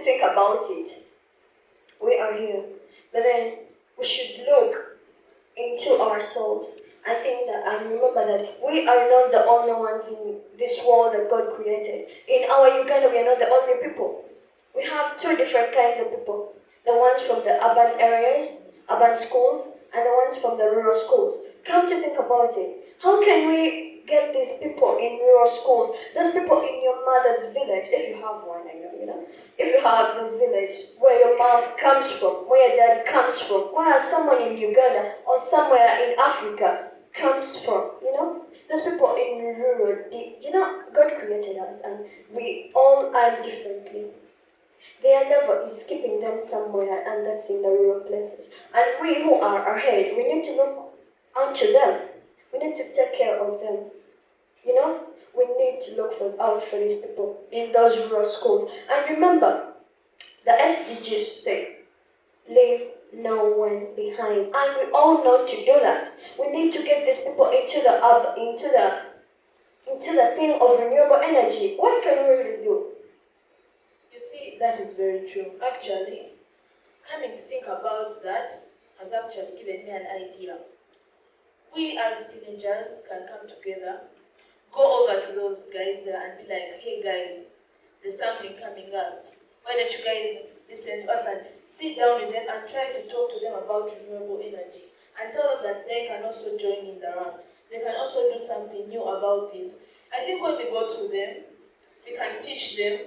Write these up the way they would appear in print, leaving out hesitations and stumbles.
to think about it, we are here, but then we should look into our souls. I think that and remember that we are not the only ones in this world that God created. In our Uganda, we are not the only people. We have two different kinds of people. The ones from the urban areas, urban schools, and the ones from the rural schools. Come to think about it. How can we get these people in rural schools, those people in your mother's village, if you have one, I know, if you have the village where your mom comes from, where your dad comes from, where someone in Uganda or somewhere in Africa comes from, those people in rural, God created us and we all are differently. Their level is keeping them somewhere, and that's in the rural places. And we who are ahead, we need to look onto them. We need to take care of them. We need to look out for these people in those rural schools. And remember, the SDGs say, leave no one behind. And we all know to do that. We need to get these people into the thing of renewable energy. What can we really do? You see, that is very true. Actually, coming to think about that has actually given me an idea. We as teenagers can come together, go over to those guys there and be like, hey guys, there's something coming up. Why don't you guys listen to us and sit down with them and try to talk to them about renewable energy and tell them that they can also join in the run. They can also do something new about this. I think when we go to them, we can teach them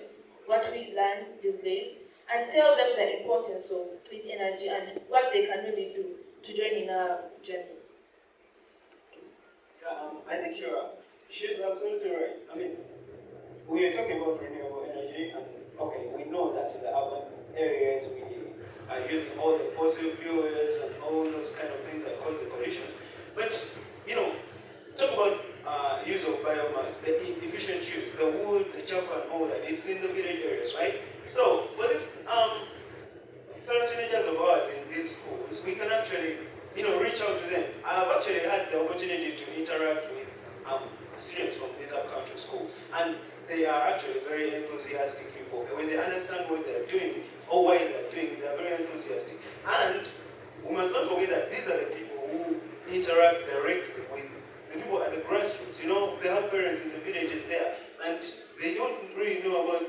what we learn these days and tell them the importance of clean energy and what they can really do to join in our journey. I think she's absolutely right. I mean, we are talking about renewable energy, and okay, we know that in the urban areas we are using all the fossil fuels and all those kind of things that cause the pollutions. But talk about use of biomass, the efficient use, the wood, the charcoal, and all that. It's in the village areas, right? So for this fellow teenagers of ours in these schools, we can actually reach out to them. I've actually had the opportunity to interact with students from these upcountry schools, and they are actually very enthusiastic people. When they understand what they're doing or why they're doing it, they're very enthusiastic. And we must not forget that these are the people who interact directly with the people at the grassroots. They have parents in the villages there, and they don't really know about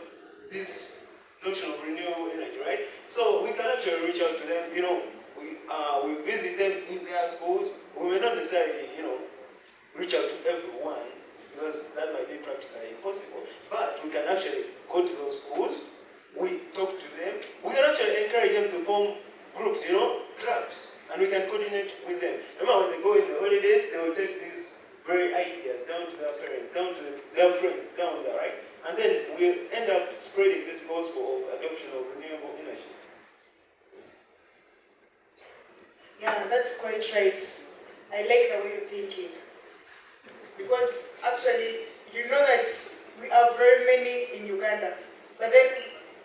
this notion of renewable energy, right? So we can actually reach out to them. We visit them in their schools. We may not necessarily, reach out to everyone because that might be practically impossible. But we can actually go to those schools. We talk to them. We can actually encourage them to form groups, clubs, and we can coordinate with them. Remember, when they go in the holidays, they will take these very ideas down to their parents, down to their friends down there, right? And then we end up spreading this gospel of adoption of renewable energy. Yeah, that's quite right. I like the way you're thinking. Because actually, you know that we are very many in Uganda. But then,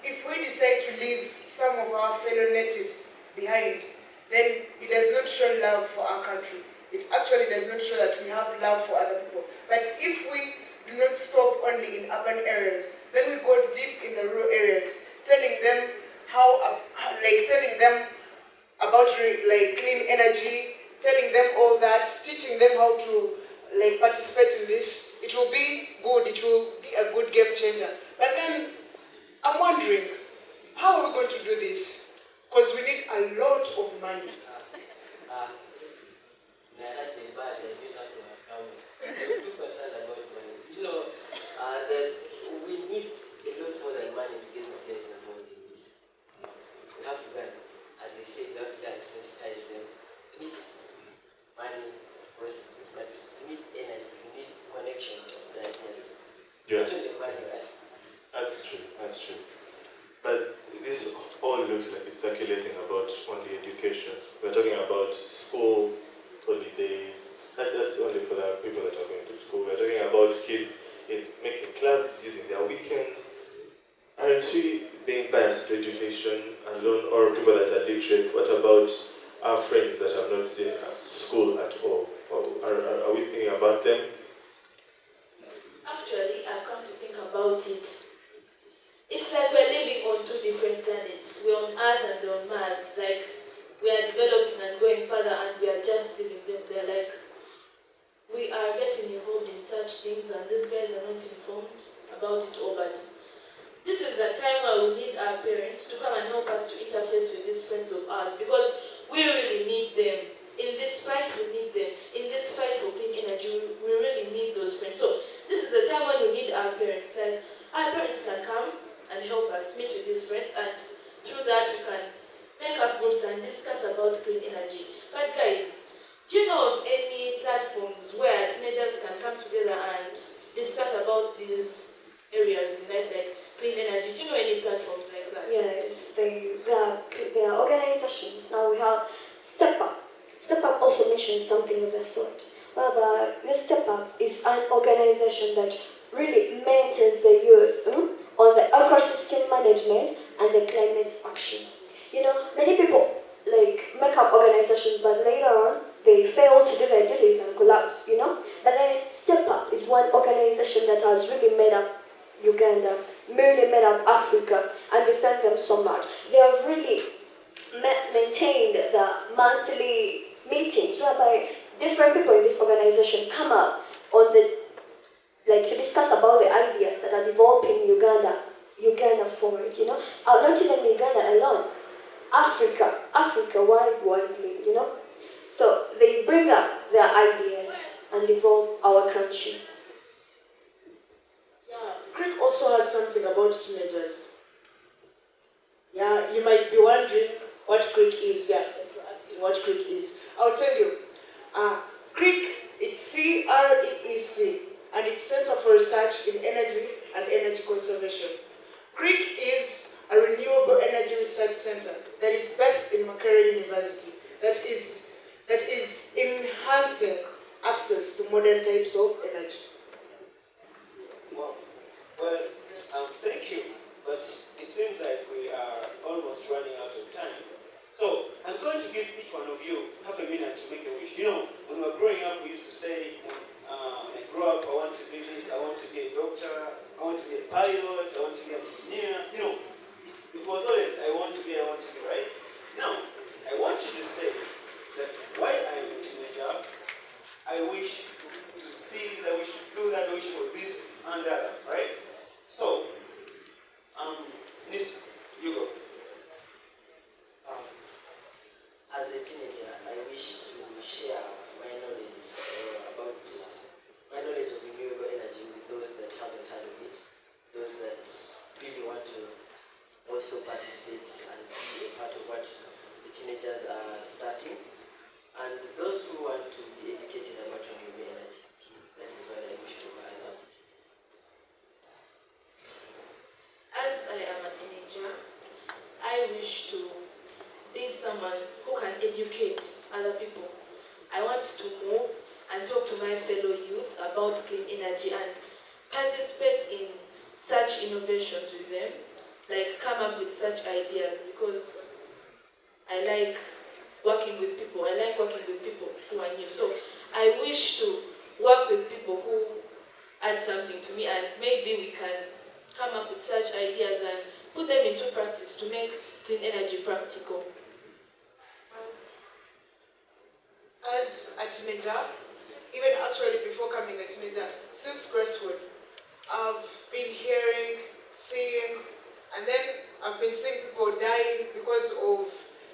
if we decide to leave some of our fellow natives behind, then it does not show love for our country. It actually does not show that we have love for other people. But if we do not stop only in urban areas, then we go deep in the rural areas, telling them telling them about clean energy, telling them all that, teaching them how to participate in this. It will be good. It will be a good game changer. But then I'm wondering, how are we going to do this? Because we need a lot of money. That we need a lot more than money to get this place about this. We have to go, as they say, we have to go and sensitize them. We need money, but we need energy, we need connection of the ideas. Yeah. The money, right? That's true. But this all looks like it's circulating about only education. We're talking about school holidays. That's only for the people that are going to school. We're talking about kids making clubs, using their weekends. Aren't we being biased to education alone, or people that are literate? What about our friends that have not seen school at all? Are we thinking about them? Actually, I've come to think about it. It's like we're living on two different planets. We're on Earth and they're on Mars. Like, we are developing and going further and we are just leaving them there. Like, we are getting involved in such things and these guys are not informed about it all. But this is a time where we need our parents to come and help us to interface with these friends of ours, because we really need them. In this fight, we need them. In this fight for clean energy, we really need those friends. So this is the time when we need our parents. Like, our parents can come and help us meet with these friends, and through that we can make up groups and discuss about clean energy. But guys, do you know of any platforms where teenagers can come together and discuss about these areas in life, like clean energy? Do you know any platforms like that? Yes, there are organizations. Now we have Step Up. Step Up also mentions something of the sort. Whereby this Step Up is an organization that really mentors the youth on the ecosystem management and the climate action. You know, many people like make up organizations, but later on they fail to do their duties and collapse. You know, but then Step Up is one organization that has really made up Uganda, merely made up Africa, and we thank them so much. They have really maintained the monthly meetings whereby different people in this organization come up on the to discuss about the ideas that are developing Uganda forward. You know, not even Uganda alone, Africa widely. You know, so they bring up their ideas and develop our country. Yeah, Greek also has something about teenagers. Yeah, you might be wondering what Greek is. Yeah, you're asking what Greek is. I'll tell you. Greek, it's CREEC, and it's Center for Research in Energy and Energy Conservation. Greek is a renewable energy research center that is based in Makerere University that is enhancing access to modern types of energy. Well, thank you, but it seems like we are almost running out of time. So I'm going to give each one of you half a minute to make a wish. You know, when we were growing up, we used to say, when I grow up, I want to be this, I want to be a doctor, I want to be a pilot, I want to be an engineer. You know, it was always I want to be, right? Now, I want you to say that while I'm a teenager, I wish to see this, I wish to do that, I wish for this and that, right? So, Nis, you go. As a teenager, I wish to share my knowledge about my knowledge of renewable energy with those that haven't heard of it, those that really want to also participate and be a part of what the teenagers are starting, and those who want to be educated about renewable energy. That is what I wish for as a As I am a teenager, I wish to be someone who can educate other people. I want to move and talk to my fellow youth about clean energy and participate in such innovations with them, like come up with such ideas, because I like working with people. I like working with people who are new. So I wish to work with people who add something to me, and maybe we can come up with such ideas and put them into practice to make clean energy practical. As a teenager, even actually before coming a teenager, since grasshood, I've been hearing, seeing, and then I've been seeing people dying because of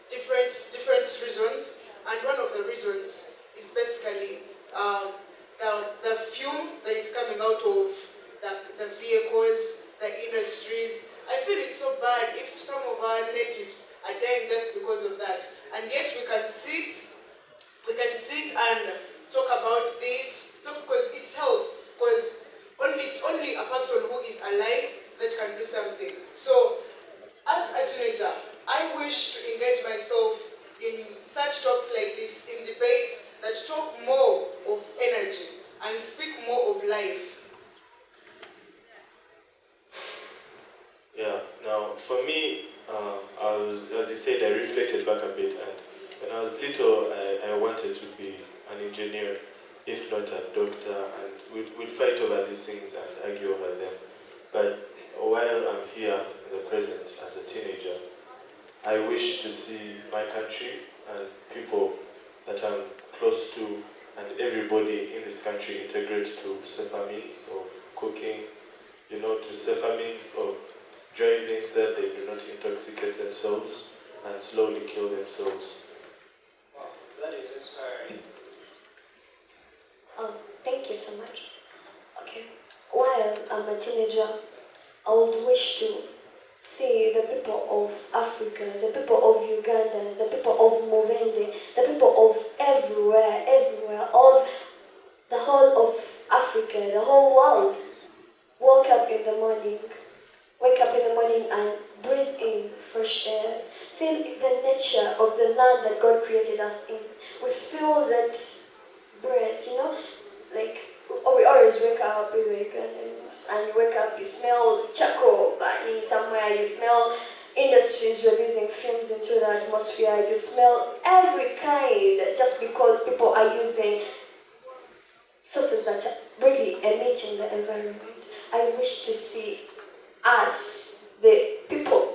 different reasons. And one of the reasons is basically the fume that is coming out of the vehicles, the industries. I feel it's so bad if some of our natives are dying just because of that. And yet we can sit and talk about this, because it's health, because it's only a person who is alive that can do something. So, as a teenager, I wish to engage myself in such talks like this, in debates that talk more of energy and speak more of life. Yeah, now for me, as you said, I reflected back a bit, and when I was little, I wanted to be an engineer, if not a doctor, and we'd fight over these things and argue over them. But while I'm here, in the present as a teenager, I wish to see my country and people that I'm close to and everybody in this country integrate to safer means of cooking, to safer means of doing things that they do not intoxicate themselves and slowly kill themselves. Wow, that is inspiring. Oh, thank you so much. Okay. While I'm a teenager, I would wish to see the people of Africa, the people of Uganda, the people of Mubende, the people of everywhere, the whole of Africa, the whole world, wake up in the morning and breathe in fresh air, feel the nature of the land that God created us in. We feel that breath, like we always wake up in the Ugandans, and you wake up, you smell charcoal burning somewhere, you smell industries releasing fumes into the atmosphere, you smell every kind just because people are using sources that are really emitting the environment. I wish to see us, the people,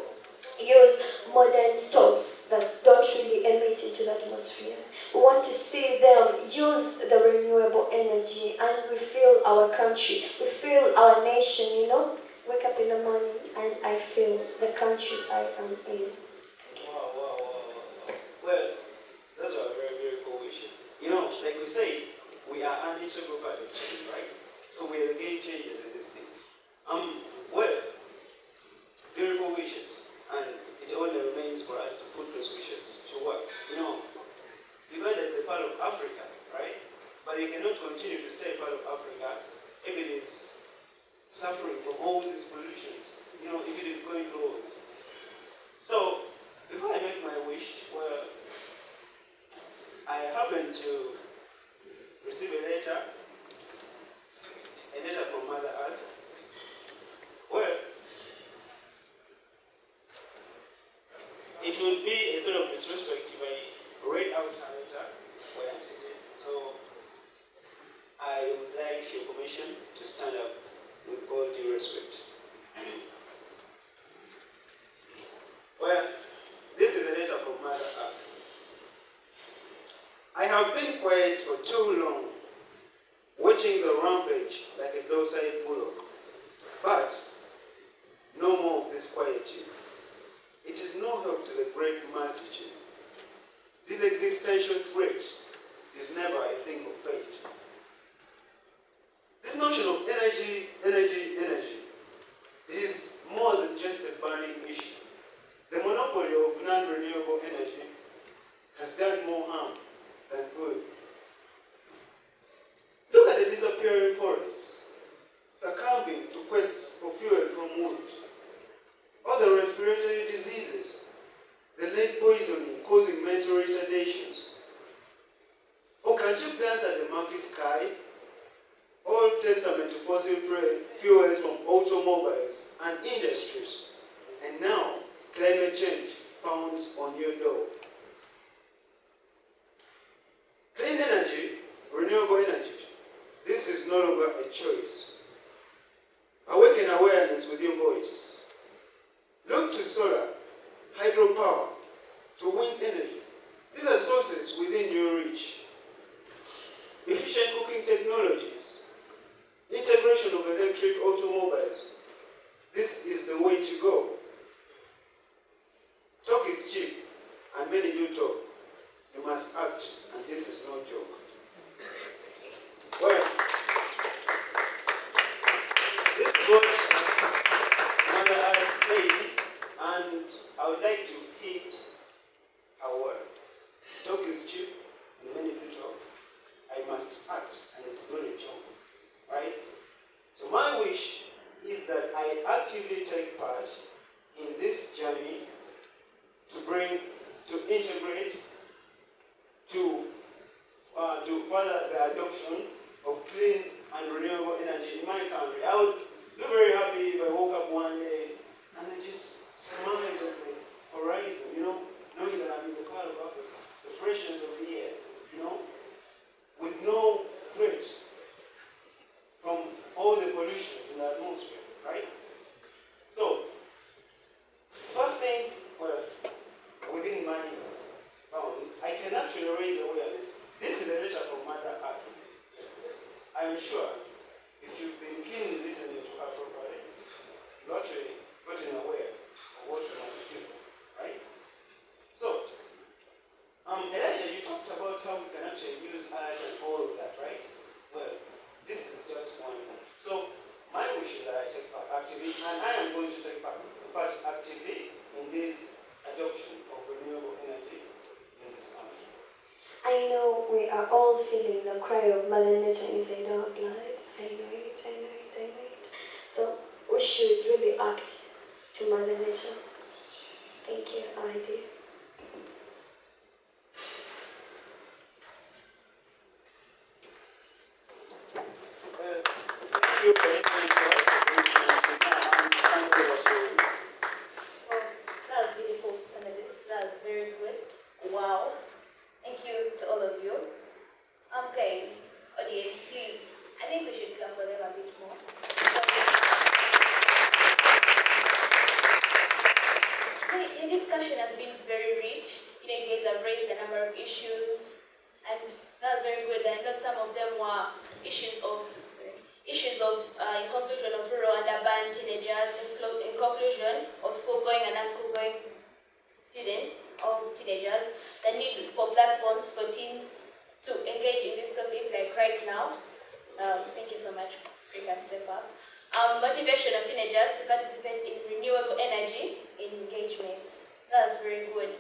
use modern stoves that don't really emit into the atmosphere. We want to see them use the renewable energy, and we feel our country, we feel our nation, Wake up in the morning and I feel the country I am in. Wow. Well, those are very beautiful wishes. Like we say, we are an integral part of change, right? So we are the game changers in this thing. Well, beautiful wishes, and it only remains for us to put those wishes to work. Uganda is a part of Africa, right? But you cannot continue to stay a part of Africa if it is suffering from all these pollutions, if it is going through all this. So, before I make my wish, well, I happened to receive a letter from Mother Earth. Well, it would be a sort of disrespect if I read out her letter where I'm sitting. So, I would like your permission to stand up with all due respect. Well, this is a letter from Mother Earth. I have been quiet for too long, watching the rampage like a docile bullock. But no more of this quietude. It is no help to the great multitude. This existential threat is never a thing of fate. This notion of energy, it is more than just a burning issue. The monopoly of non-renewable energy has done more harm than good. Look at the disappearing forests, succumbing to quests for fuel from wood, or the respiratory diseases, the lead poisoning causing mental retardations. Or can't you glance at the murky sky? Old Testament to fossil fuels from automobiles and industries, and now climate change pounds on your door. Clean energy, renewable energy, this is no longer a choice. Awaken awareness with your voice. Look to solar, hydropower, to wind energy. These are sources within your reach. Efficient cooking technologies, integration of electric automobiles. This is the way to go. Talk is cheap, and many do talk. You must act, and this is no joke. Well, this is what Mother Earth says, and I would like to hit a word. Talk is cheap, and many do talk. I must act, and it's not a joke. Right? So my wish is that I actively take part in this journey to integrate, to further the adoption of clean and renewable energy in my country. I would be very happy if I woke up one day and I just smiled at the horizon, knowing that I'm in the part of Africa, the freshness of the air, with no threat from all the pollution in the atmosphere, right? So, actually raise awareness. This is a letter from Mother Earth. I'm sure if you've been keenly listening to her properly, you've actually gotten aware of what you must do, right? So, Elijah, you talked about how we can actually use art and all of that, right? Well, this is just one. So, my wish is that I take part actively, and I am going to take part actively in this adoption of renewable energy in this country. I know we are all feeling the cry of Mother Nature inside our blood. I know it, I know it, I know it. So we should really act to Mother Nature. Thank you, I do. Thank you for listening to us. Oh, that was beautiful, panelists. That was very good. Wow. Thank you to all of you. Guys, audience, please. I think we should clap for them a bit more. The discussion has been very rich. You know, you guys have raised a number of issues, and that's very good. I know some of them were issues of in conclusion of rural and urban teenagers, in conclusion of school going and non-school going students or teenagers, the need for platforms for teens to engage in this topic like right now. Thank you so much, Africa Step Up. Motivation of teenagers to participate in renewable energy engagements. That's very good.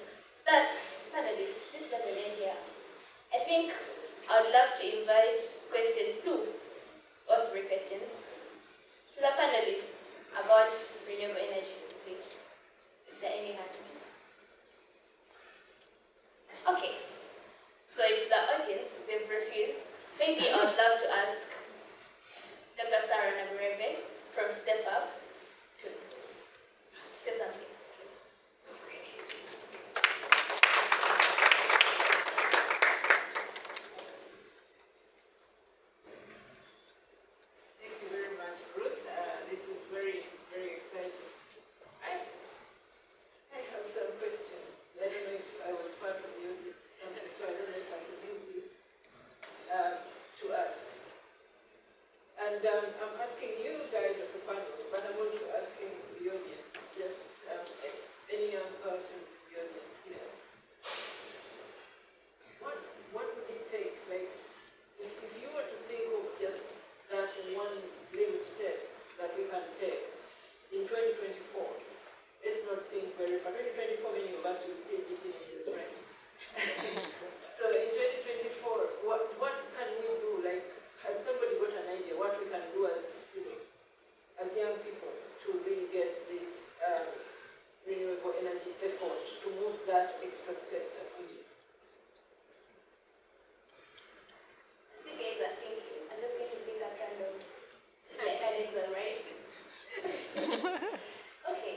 But, panelists, this doesn't end here. I think I would love to invite questions too, or 3 questions, to the panelists about renewable energy, please. Is there any hand? Okay. So if the audience, they've refused, maybe I would love to ask Dr. Sarah Naburebe from Step Up to say something. Thank you very much, Ruth. This is very, very exciting. I have some questions. I don't know if I was part of the audience or something, so I don't know if I can use this to ask. And I'm asking you guys at the panel, but I'm also asking the audience, just any young person in the audience here. What would it take, like, if you were to think of just that one little step that we can take in 2024, let's not think very far. 2024, many of us will still be teenagers, right? So in 2024, what can we do? Like, has somebody got an idea what we can do as, you know, as young people to really get this renewable energy effort to move that extra step that we need? You guys are thinking. I'm just going to pick up random mechanism, right? Okay.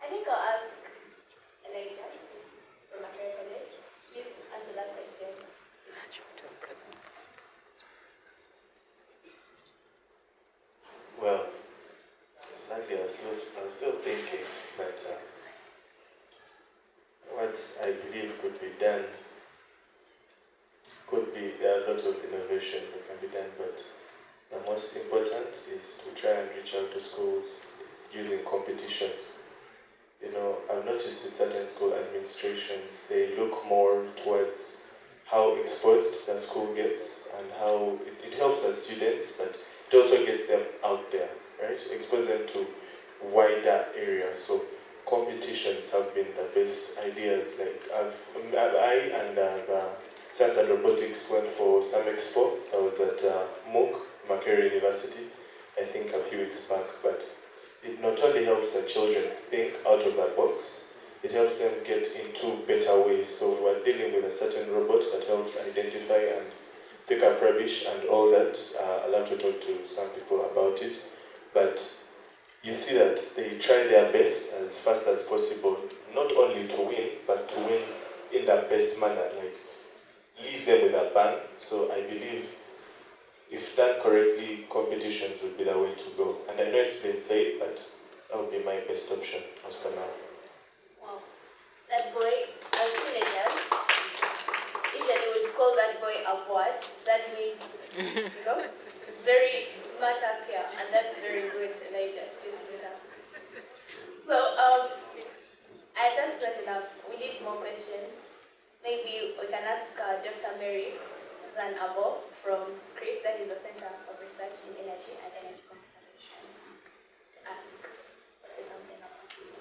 I think I'll ask Elijah from Macquarie College. Please answer that question. Well, exactly, I'm still thinking that what I believe could be done there are a lot of innovation that can be done, but the most important is to try and reach out to schools using competitions. You know, I've noticed with certain school administrations, they look more towards how exposed the school gets and how it helps the students, but it also gets them out there, right? Expose them to wider areas. So competitions have been the best ideas. Like I and the Science and Robotics went for some expo. I was at Macquarie University, I think a few weeks back, but it not only helps the children think out of the box, it helps them get into better ways. So we were dealing with a certain robot that helps identify and pick up rubbish and all that. I'll have to talk to some people about it. But you see that they try their best as fast as possible, not only to win, but to win in the best manner, like leave them with a bang. So I believe if done correctly, competitions would be the way to go. And I know it's been said, but that would be my best option as per now. Wow. That boy, as teenagers, You know? It's very smart up here, and that's very good, Elijah. Please do that. So, and that's not enough. We need more questions. Maybe we can ask Dr. Mary Susan Abo from CRIP, that is the Center of Research in Energy and Energy Conservation, to ask say something about it.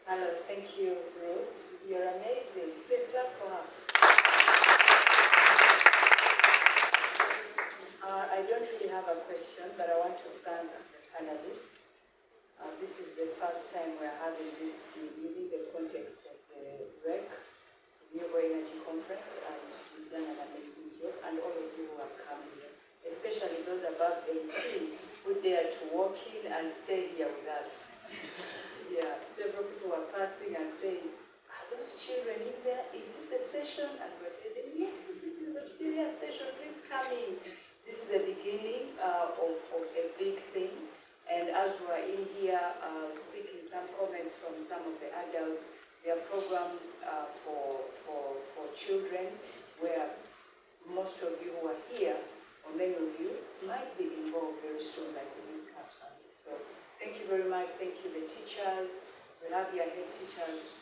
Hello, thank you, Ruth. You're amazing. Please clap for her. I don't really have a question, but I want to thank the panelists. This is the first time we're having this within the context of the REC, Renewable Energy Conference, and you've done an amazing job, and all of you who have come here, especially those above 18 who dare to walk in and stay here with us. Yeah, several people were passing and saying, are those children in there? Is this a session? And we're telling them, yes, this is a serious session, please come in. This is the beginning of a big thing. And as we're in here speaking some comments from some of the adults, there are programs for children where most of you who are here, or many of you, might be involved very soon, like we discussed on this. So thank you very much. Thank you, the teachers. We have your head teachers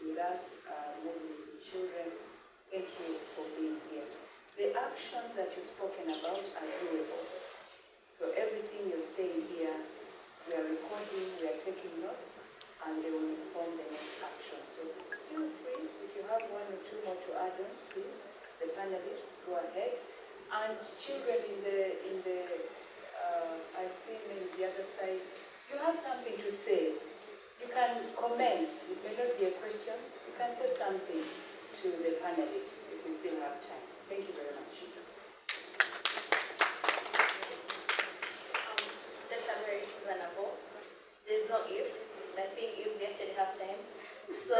with us, moving with the children. Thank you for being here. The actions that you've spoken about are doable. So everything you're saying here, we are recording, we are taking notes, and they will inform the next action. So feel free, if you have one or two more to add on, please, the panelists, go ahead. And children in the I see maybe the other side, you have something to say. You can comment, it may not be a question, you can say something to the panelists if we still have time. Thank you very much. Dr. Mary Susan Abo, there's no if, the thing is we actually have time. So,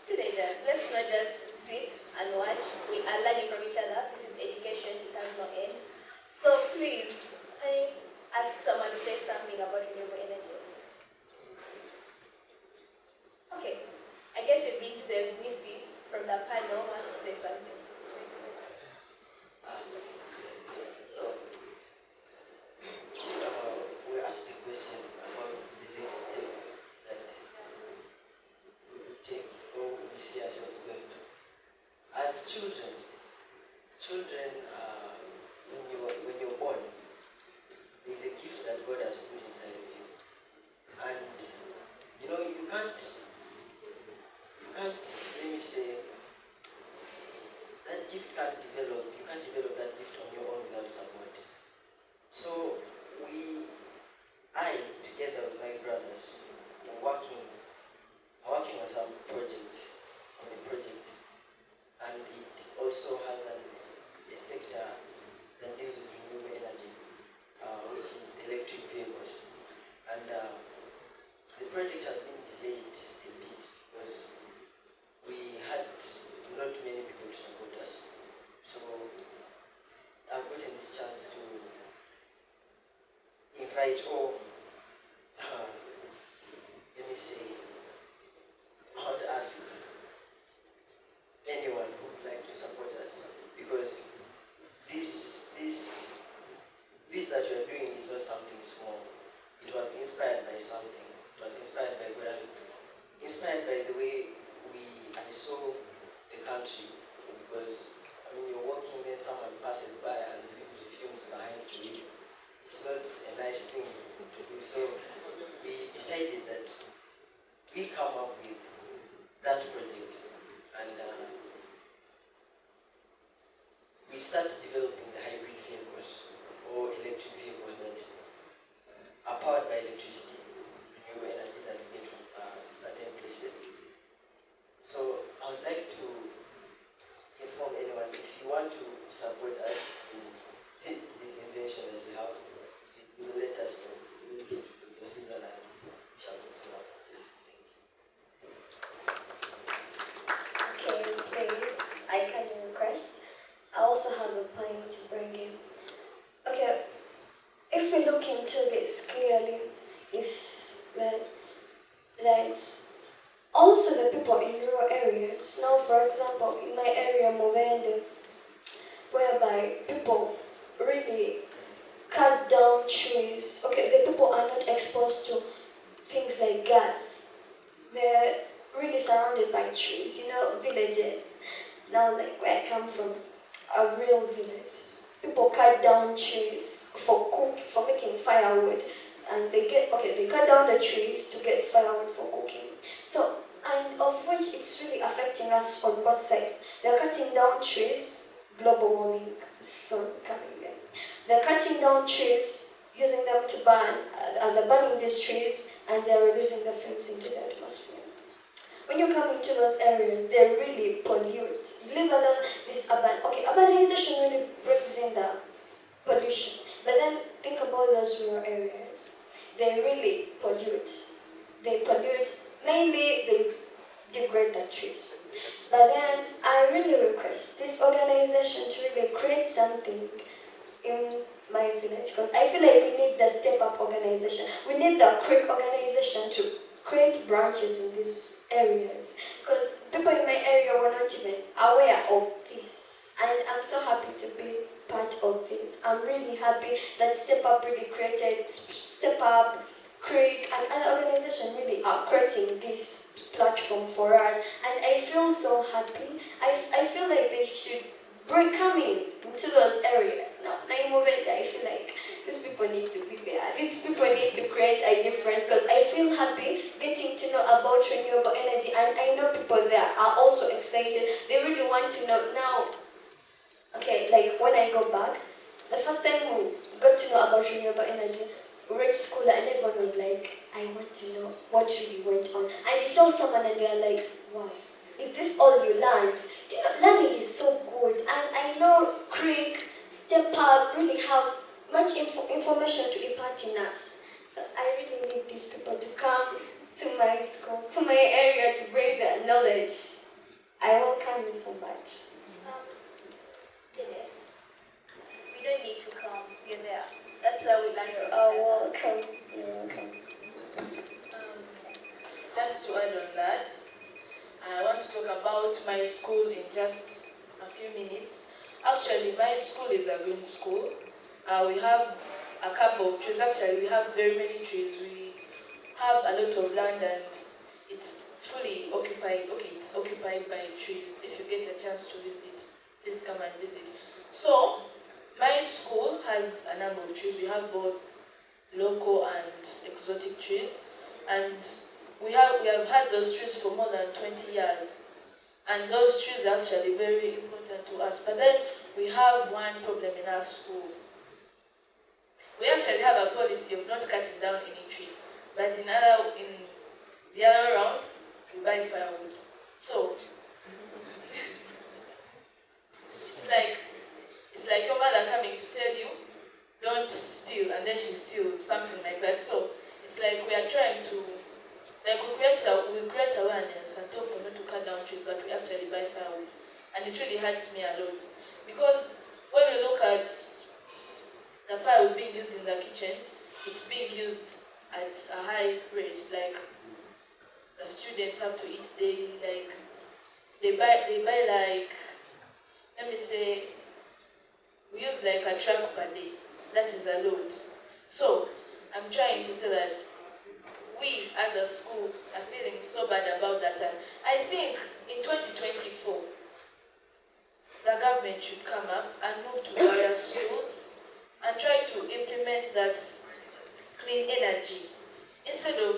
teenagers, let's not just sit and watch. We are learning from each other. This is education, it has no end. So please, can you ask someone to say something about renewable energy? Okay, I guess you've been saved. Missy from the panel wants to say something. We asked the question about the next step that we will take or we see ourselves going to. As children, when you're born, there's a gift that God has put inside of you, and you can't. Let me say, that gift can't develop. You can't develop that gift on your own without support. So I, together with my brothers, are working on some projects, on a project, and it also has a sector that deals with renewable energy, which is electric vehicles. And the project has been delayed a bit because we had not many people to support us. So I've gotten this chance to invite all, let me say, I want to ask anyone who would like to support us, because this that you are doing is not something small. It was inspired by something. It was inspired by God, inspired by the way I saw the country. Because you're walking, then someone passes by and leaves fumes behind you. It's not a nice thing to do. So we decided that we come up with that project, and we started developing the hybrid vehicles or electric vehicles that are powered by electricity, renewable energy that we get from certain places. So I would like to inform anyone, if you want to support us in this invention that we have, you will let us know. We will get to Susan and we shall go to our. Okay, please, I can request. I also have a point to bring in. Okay, if we look into this clearly, is that that also the people in rural areas, now for example, in my area, Movende, whereby people really cut down trees. Okay, the people are not exposed to things like gas. They're really surrounded by trees, villages. Now, like where I come from, a real village. People cut down trees for making firewood, and they cut down the trees to get firewood for cooking. So, and of which it's really affecting us on both sides. They're cutting down trees, global warming soon coming there. They're cutting down trees, using them to burn, they're burning these trees, and they're releasing the fumes into the atmosphere. When you come into those areas, they really pollute. You live alone, this urbanization really brings in the pollution. But then think about those rural areas. They really pollute. They pollute, mainly they degrade the trees. But then I really request this organization to really create something in my village, because I feel like we need the step up organization. We need the quick organization to create branches in these areas, because people in my area were not even aware of this, and I'm so happy to be part of this. I'm really happy that Step Up really created Step Up, Creek, and other organizations really are creating this platform for us, and I feel so happy. I feel like they should bring coming into those areas. Now, I feel like these people need to be there. These people need to create a difference, because I feel happy getting to know about renewable energy, and I know people there are also excited. They really want to know now. Okay, like when I go back, the first time we got to know about renewable energy, we reached school and everyone was like, I want to know what really went on. And you tell someone and they're like, wow, is this all you learned? Learning is so good. And I know Creek, Step Up really have much information to impart in us. So I really need these people to come to my school, to my area to bring their knowledge. I welcome you so much. We don't need to come, we're there. That's how we learn from each Oh, other. welcome. You're welcome. Just to add on that, I want to talk about my school in just a few minutes. Actually, my school is a green school. We have a couple of trees. Actually, we have very many trees. We have a lot of land and it's fully occupied. Okay, it's occupied by trees. If you get a chance to visit, please come and visit. So, my school has a number of trees. We have both local and exotic trees. And we have had those trees for more than 20 years. And those trees are actually very important to us. But then we have one problem in our school. We actually have a policy of not cutting down any tree. But in the other round, we buy firewood. So it's like your mother coming to tell you, don't steal, and then she steals, something like that. So it's like we are trying to, like we create awareness and talk not to cut down trees, but we actually buy firewood. And it really hurts me a lot. Because when we look at the firewood being used in the kitchen, it's being used at a high rate. Like the students have to eat daily, like they buy like, let me say, we use like a truck per day. That is a lot. So I'm trying to say that we as a school are feeling so bad about that. And I think in 2024, the government should come up and move to various schools and try to implement that clean energy. Instead of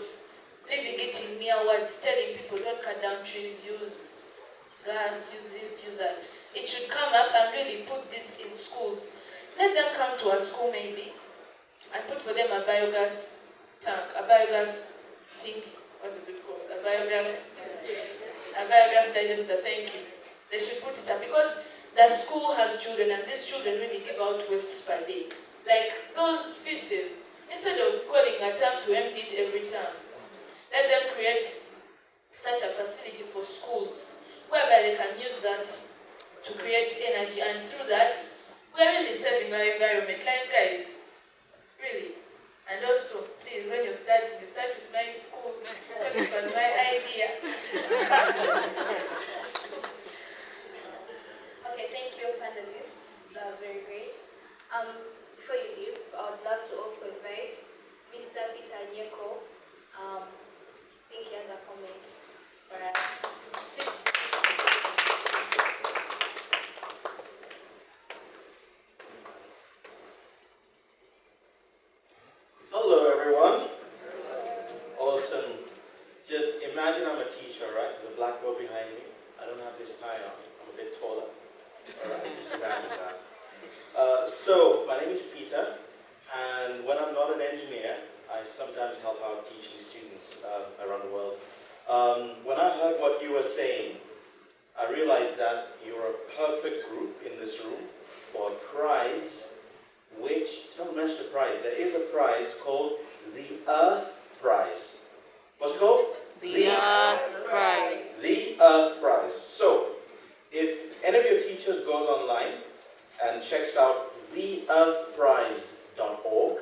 leaving it in mere words, telling people don't cut down trees, use gas, use this, use that. It should come up and really put this in schools. Let them come to a school maybe and put for them a biogas tank, a biogas thing, what is it called? A biogas digester, thank you. They should put it up because the school has children and these children really give out wastes per day. Like those feces, instead of calling a tank to empty it every time, let them create such a facility for schools whereby they can use that to create energy, and through that, we are really saving our environment. Like guys, really. And also, please, when you're starting, you start with my school. So, my name is Peter, and when I'm not an engineer, I sometimes help out teaching students around the world. When I heard what you were saying, I realized that you're a perfect group in this room for a prize, which, someone mentioned a prize, there is a prize called the Earth Prize. What's it called? The Earth Prize. The Earth Prize. So, if any of your teachers goes online and checks out theearthprize.org,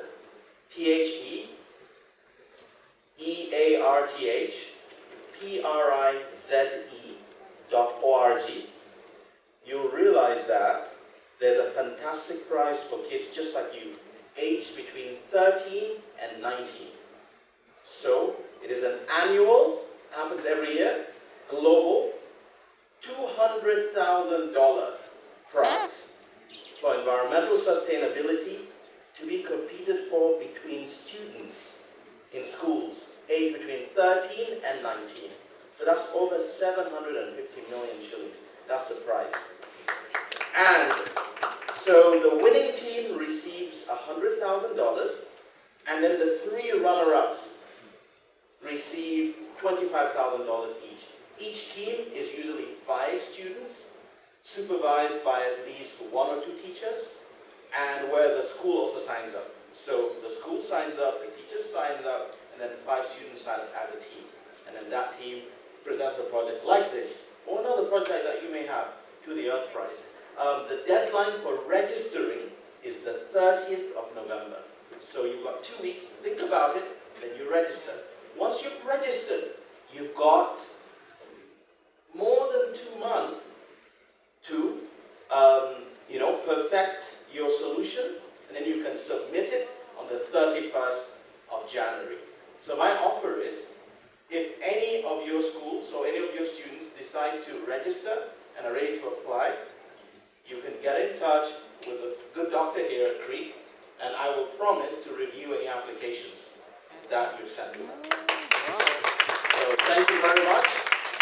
theearthprize.org, you'll realize that there's a fantastic prize for kids just like you, aged between 13 and 19. So, it is an annual, happens every year, global, $200,000 prize for environmental sustainability to be competed for between students in schools aged between 13 and 19. So that's over 750 million shillings. That's the prize. And so the winning team receives $100,000, and then the three runner-ups receive $25,000 each. Each team is usually 5 students, supervised by at least 1 or 2 teachers, and where the school also signs up. So the school signs up, the teachers sign up, and then 5 students sign up as a team. And then that team presents a project like this, or another project that you may have, to the Earth Prize. The deadline for registering is the 30th of November. So you've got 2 weeks to think about it, then you register. Once you've registered, you've got more than 2 months to perfect your solution, and then you can submit it on the 31st of January. So my offer is, if any of your schools or any of your students decide to register and are ready to apply, you can get in touch with a good doctor here at Creek, and I will promise to review any applications that you've sent me. So thank you very much.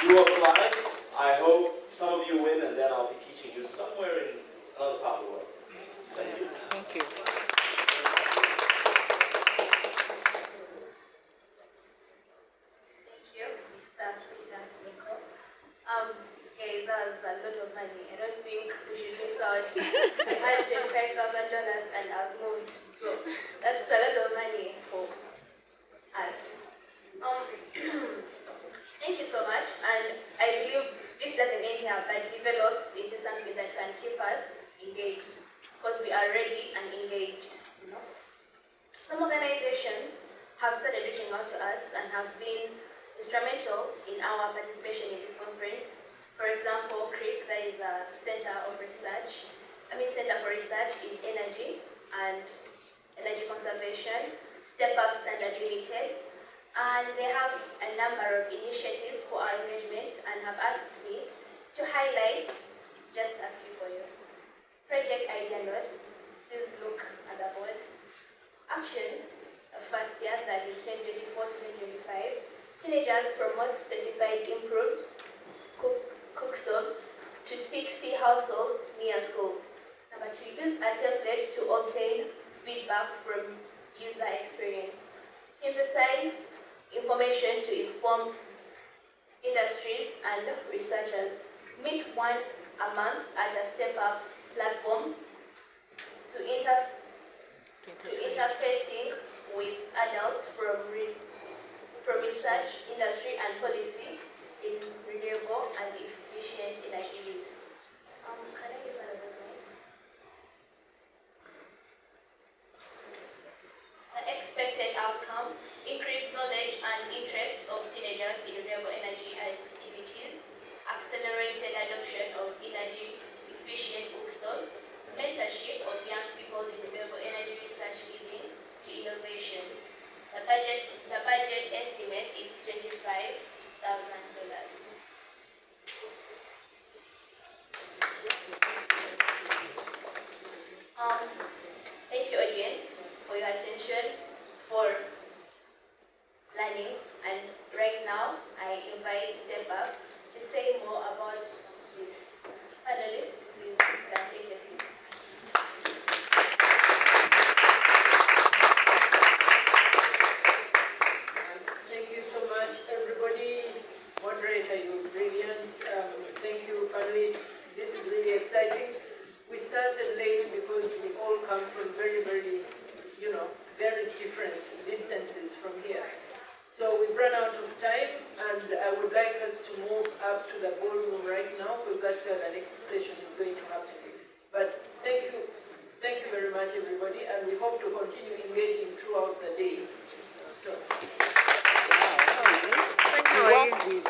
You apply. I hope some of you win, and then I'll be teaching you somewhere in another part of the world. Thank you. Thank you. Thank you, Mr. Peter Nico. Guys, that was a lot of money. I don't think we should miss out. I had $25,000 and I've moved. So that's a lot of money for us. Thank you so much. And I believe this doesn't end here, but develops into something that can keep us engaged. Because we are ready and engaged. Some organizations have started reaching out to us and have been instrumental in our participation in this conference. For example, CREEK, that is a Center for Research in Energy and Energy Conservation, Step Up Standard Limited, and they have a number of initiatives for our engagement and have asked me to highlight just a few for you. Project Idea Note, please look at the board. Action, first year, that is 2024 to 2025. Teenagers promote specified improved cook stove to 60 households near schools. Number 2, use a template to obtain feedback from user experience. Synthesize information to inform industries and researchers. Meet once a month at a Step Up platform to interfacing with adults from research, industry, and policy in renewable and efficient energy use. Can I use one of those ones? An expected outcome: increased knowledge and interest of teenagers in renewable energy activities, accelerated adoption of energy efficient cook stoves, mentorship of young people in renewable energy research leading to innovation. The budget estimate is $25,000. Thank you, audience, for your attention, for learning, and right now I invite Step Up to say more about this. Panelists, please take your seats. the next session is going to happen. But thank you very much, everybody, and we hope to continue engaging throughout the day. So. We work with